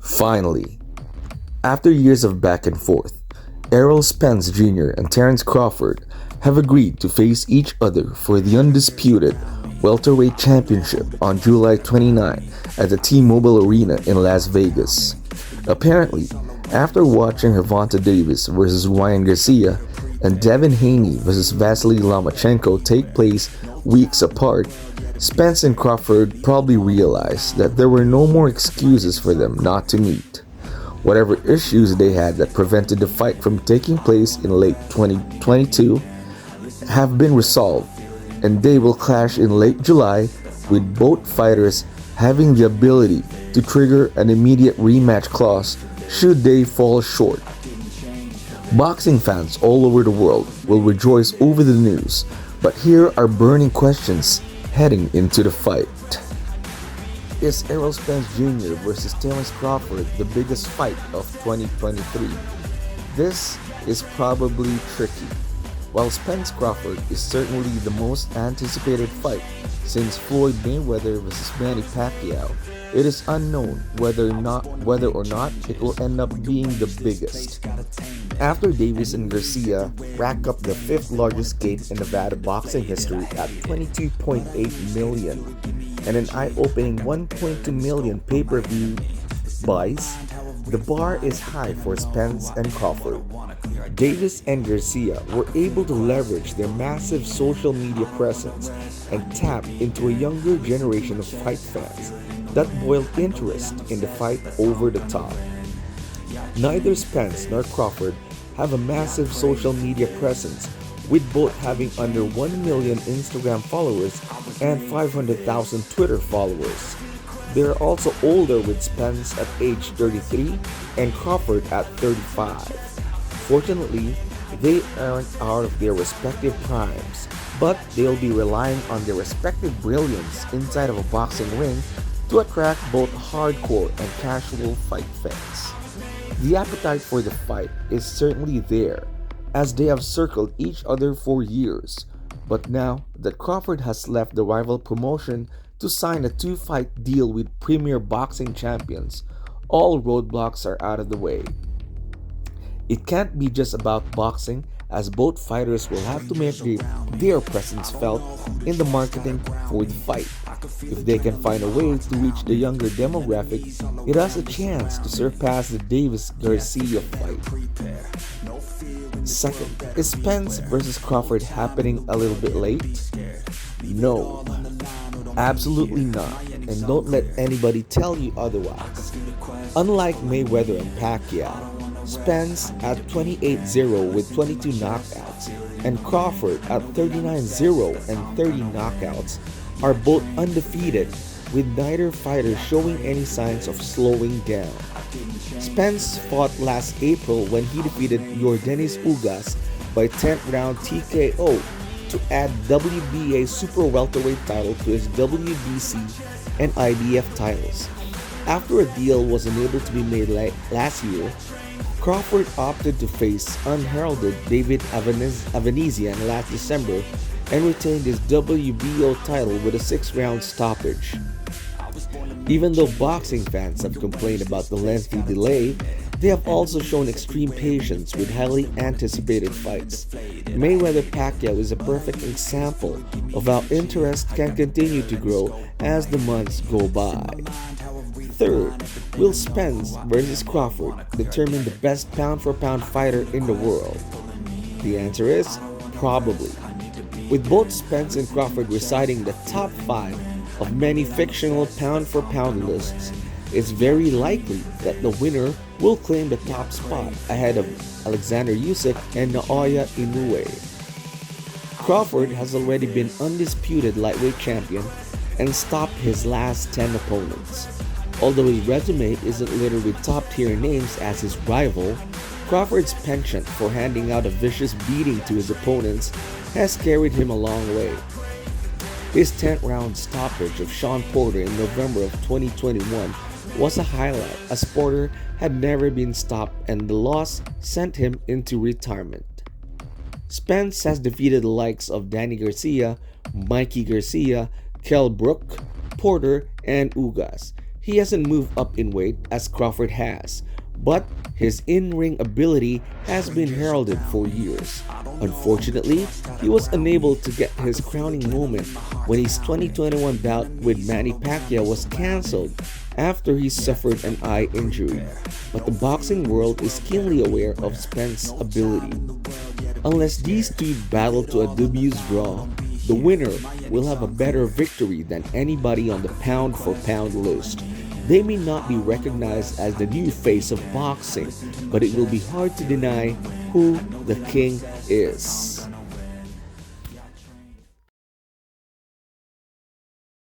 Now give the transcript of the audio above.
Finally, after years of back and forth, Errol Spence Jr. and Terence Crawford have agreed to face each other for the Undisputed Welterweight Championship on July 29 at the T-Mobile Arena in Las Vegas. Apparently, after watching Gervonta Davis vs. Ryan Garcia and Devin Haney vs. Vasily Lomachenko take place weeks apart, Spence and Crawford probably realized that there were no more excuses for them not to meet. Whatever issues they had that prevented the fight from taking place in late 2022 have been resolved, and they will clash in late July, with both fighters having the ability to trigger an immediate rematch clause should they fall short. Boxing fans all over the world will rejoice over the news, but here are burning questions heading into the fight. Is Errol Spence Jr. vs. Terence Crawford the biggest fight of 2023? This is probably tricky. While Spence Crawford is certainly the most anticipated fight since Floyd Mayweather vs. Manny Pacquiao, it is unknown whether or not it will end up being the biggest. After Davis and Garcia rack up the fifth largest gate in Nevada boxing history at 22.8 million and an eye-opening 1.2 million pay-per-view buys, the bar is high for Spence and Crawford. Davis and Garcia were able to leverage their massive social media presence and tap into a younger generation of fight fans that boiled interest in the fight over the top. Neither Spence nor Crawford have a massive social media presence, with both having under 1 million Instagram followers and 500,000 Twitter followers. They are also older, with Spence at age 33 and Crawford at 35. Fortunately, they aren't out of their respective primes, but they'll be relying on their respective brilliance inside of a boxing ring to attract both hardcore and casual fight fans. The appetite for the fight is certainly there, as they have circled each other for years, but now that Crawford has left the rival promotion to sign a two-fight deal with premier boxing champions, all roadblocks are out of the way. It can't be just about boxing, as both fighters will have to make their presence felt in the marketing for the fight. If they can find a way to reach the younger demographic, it has a chance to surpass the Davis-Garcia fight. Second, is Spence vs. Crawford happening a little bit late? No, absolutely not, and don't let anybody tell you otherwise. Unlike Mayweather and Pacquiao, Spence at 28-0 with 22 knockouts and Crawford at 39-0 and 30 knockouts are both undefeated, with neither fighter showing any signs of slowing down. Spence fought last April when he defeated Yordenis Ugas by 10th round TKO to add WBA Super Welterweight title to his WBC and IBF titles. After a deal was unable to be made last year, Crawford opted to face unheralded David Avanesian last December and retained his WBO title with a 6-round stoppage. Even though boxing fans have complained about the lengthy delay, they have also shown extreme patience with highly anticipated fights. Mayweather-Pacquiao is a perfect example of how interest can continue to grow as the months go by. Third, will Spence vs. Crawford determine the best pound-for-pound fighter in the world? The answer is probably. With both Spence and Crawford residing in the top 5 of many fictional pound-for-pound lists, it's very likely that the winner will claim the top spot ahead of Alexander Usyk and Naoya Inoue. Crawford has already been undisputed lightweight champion and stopped his last 10 opponents. Although his resume isn't littered with top-tier names as his rival, Crawford's penchant for handing out a vicious beating to his opponents has carried him a long way. His 10th round stoppage of Sean Porter in November of 2021 was a highlight, as Porter had never been stopped and the loss sent him into retirement. Spence has defeated the likes of Danny Garcia, Mikey Garcia, Kell Brook, Porter, and Ugas. He hasn't moved up in weight as Crawford has, but his in-ring ability has been heralded for years. Unfortunately, he was unable to get his crowning moment when his 2021 bout with Manny Pacquiao was cancelled after he suffered an eye injury. But the boxing world is keenly aware of Spence's ability. Unless these two battle to a dubious draw, the winner will have a better victory than anybody on the pound for pound list. They may not be recognized as the new face of boxing, but it will be hard to deny who the king is.